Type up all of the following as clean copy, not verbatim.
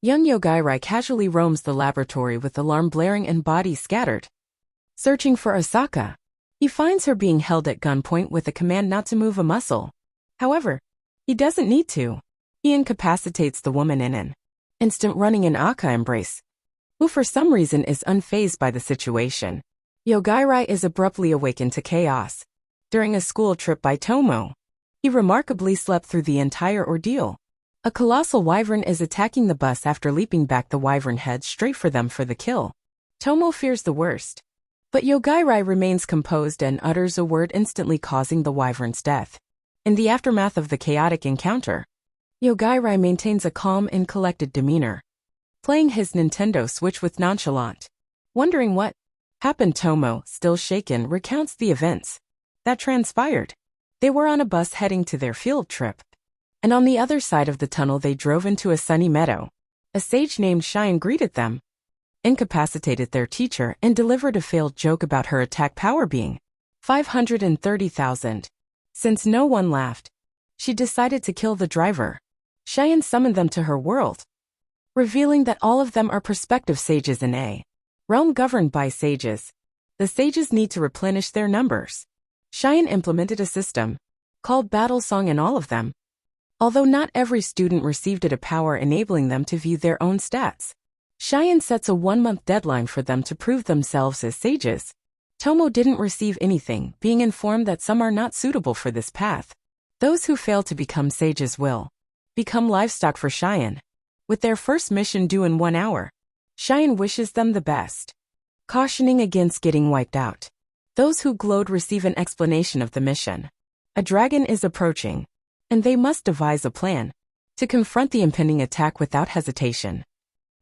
Young Yogairai casually roams the laboratory with alarm blaring and bodies scattered. Searching for Osaka, he finds her being held at gunpoint with a command not to move a muscle. However, he doesn't need to. He incapacitates the woman in an instant, running an Aka embrace, who for some reason is unfazed by the situation. Yogairai is abruptly awakened to chaos. During a school trip by Tomo, he remarkably slept through the entire ordeal. A colossal wyvern is attacking the bus. After leaping back, the wyvern heads straight for them for the kill. Tomo fears the worst, but Yogairai remains composed and utters a word, instantly causing the wyvern's death. In the aftermath of the chaotic encounter, Yogairai maintains a calm and collected demeanor, playing his Nintendo Switch with nonchalant. Wondering what happened, Tomo, still shaken, recounts the events that transpired. They were on a bus heading to their field trip, and on the other side of the tunnel they drove into a sunny meadow. A sage named Cheyenne greeted them, incapacitated their teacher, and delivered a failed joke about her attack power being 530,000. Since no one laughed, she decided to kill the driver. Cheyenne summoned them to her world, revealing that all of them are prospective sages in a realm governed by sages. The sages need to replenish their numbers. Cheyenne implemented a system called Battle Song in all of them. Although not every student received it, a power enabling them to view their own stats. Cheyenne sets a 1-month deadline for them to prove themselves as sages. Tomo didn't receive anything, being informed that some are not suitable for this path. Those who fail to become sages will become livestock for Cheyenne. With their first mission due in 1 hour, Cheyenne wishes them the best, cautioning against getting wiped out. Those who glowed receive an explanation of the mission. A dragon is approaching, and they must devise a plan to confront the impending attack without hesitation.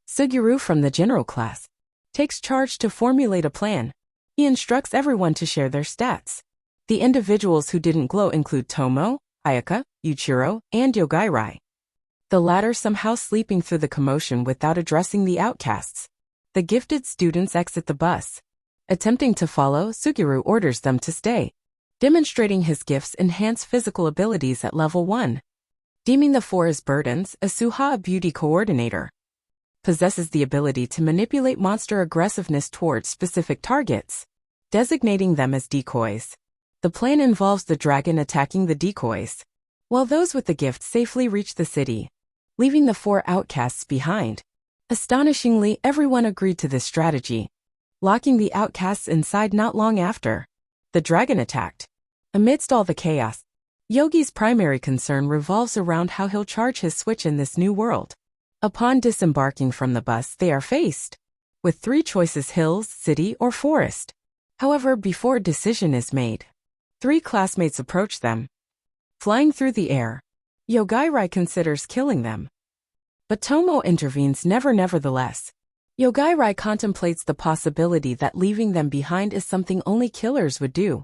Suguru from the general class takes charge to formulate a plan. He instructs everyone to share their stats. The individuals who didn't glow include Tomo, Ayaka, Yuichiro, and Yogairai, the latter somehow sleeping through the commotion without addressing the outcasts. The gifted students exit the bus. Attempting to follow, Suguru orders them to stay, demonstrating his gifts enhance physical abilities at level 1. Deeming the 4 as burdens, Asuha, a beauty coordinator, possesses the ability to manipulate monster aggressiveness towards specific targets, designating them as decoys. The plan involves the dragon attacking the decoys, while those with the gift safely reach the city, leaving the 4 outcasts behind. Astonishingly, everyone agreed to this strategy, locking the outcasts inside not long after the dragon attacked. Amidst all the chaos, Yogi's primary concern revolves around how he'll charge his Switch in this new world. Upon disembarking from the bus, they are faced with 3 choices: hills, city, or forest. However, before a decision is made, 3 classmates approach them. Flying through the air, Yogairai considers killing them, but Tomo intervenes nevertheless. Yogairai contemplates the possibility that leaving them behind is something only killers would do,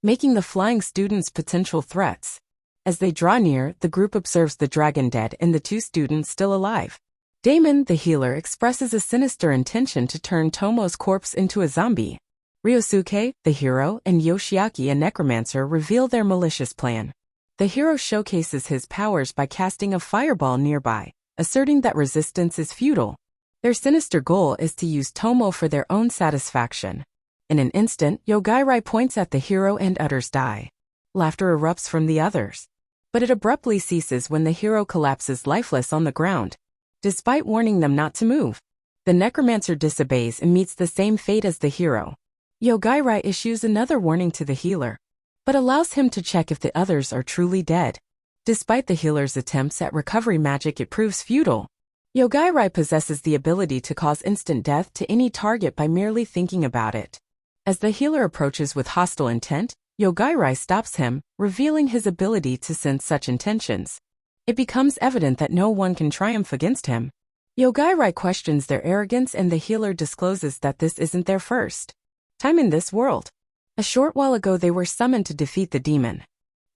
making the flying students potential threats. As they draw near, the group observes the dragon dead and the 2 students still alive. Damon, the healer, expresses a sinister intention to turn Tomo's corpse into a zombie. Ryosuke, the hero, and Yoshiaki, a necromancer, reveal their malicious plan. The hero showcases his powers by casting a fireball nearby, asserting that resistance is futile. Their sinister goal is to use Tomo for their own satisfaction. In an instant, Yogairai points at the hero and utters "die." Laughter erupts from the others, but it abruptly ceases when the hero collapses lifeless on the ground. Despite warning them not to move, the necromancer disobeys and meets the same fate as the hero. Yogairai issues another warning to the healer, but allows him to check if the others are truly dead. Despite the healer's attempts at recovery magic, it proves futile. Yogairai possesses the ability to cause instant death to any target by merely thinking about it. As the healer approaches with hostile intent, Yogairai stops him, revealing his ability to sense such intentions. It becomes evident that no one can triumph against him. Yogairai questions their arrogance, and the healer discloses that this isn't their first time in this world. A short while ago they were summoned to defeat the demon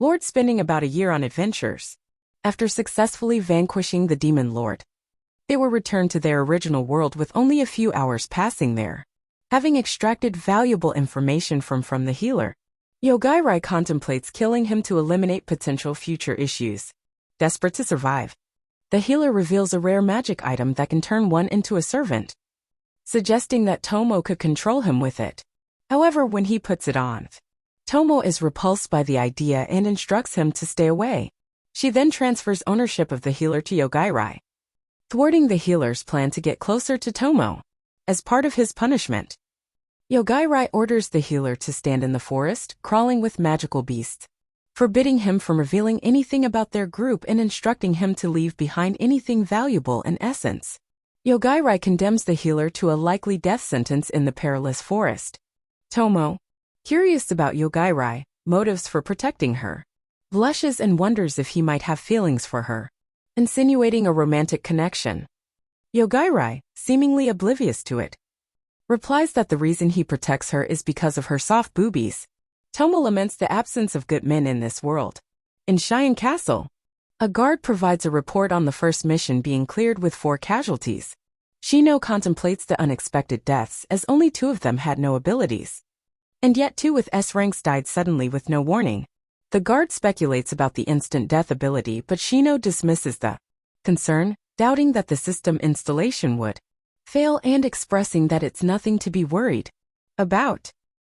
lord, spending about a year on adventures. After successfully vanquishing the demon lord, they were returned to their original world with only a few hours passing there. Having extracted valuable information from the healer, Yogairai contemplates killing him to eliminate potential future issues. Desperate to survive, The healer reveals a rare magic item that can turn one into a servant, suggesting that Tomo could control him with it. However, when he puts it on, Tomo is repulsed by the idea and instructs him to stay away. She then transfers ownership of the healer to Yogairai, thwarting the healer's plan to get closer to Tomo. As part of his punishment, Yogairai orders the healer to stand in the forest, crawling with magical beasts, forbidding him from revealing anything about their group and instructing him to leave behind anything valuable in essence. Yogairai condemns the healer to a likely death sentence in the perilous forest. Tomo, curious about Yogairai, motives for protecting her, blushes and wonders if he might have feelings for her, insinuating a romantic connection. Yogairai, seemingly oblivious to it, replies that the reason he protects her is because of her soft boobies. Tomo laments the absence of good men in this world. In Cheyenne Castle, a guard provides a report on the first mission being cleared with 4 casualties. Shino contemplates the unexpected deaths as only 2 of them had no abilities. And yet 2 with S ranks died suddenly with no warning. The guard speculates about the instant death ability, but Shino dismisses the concern, doubting that the system installation would fail and expressing that it's nothing to be worried about.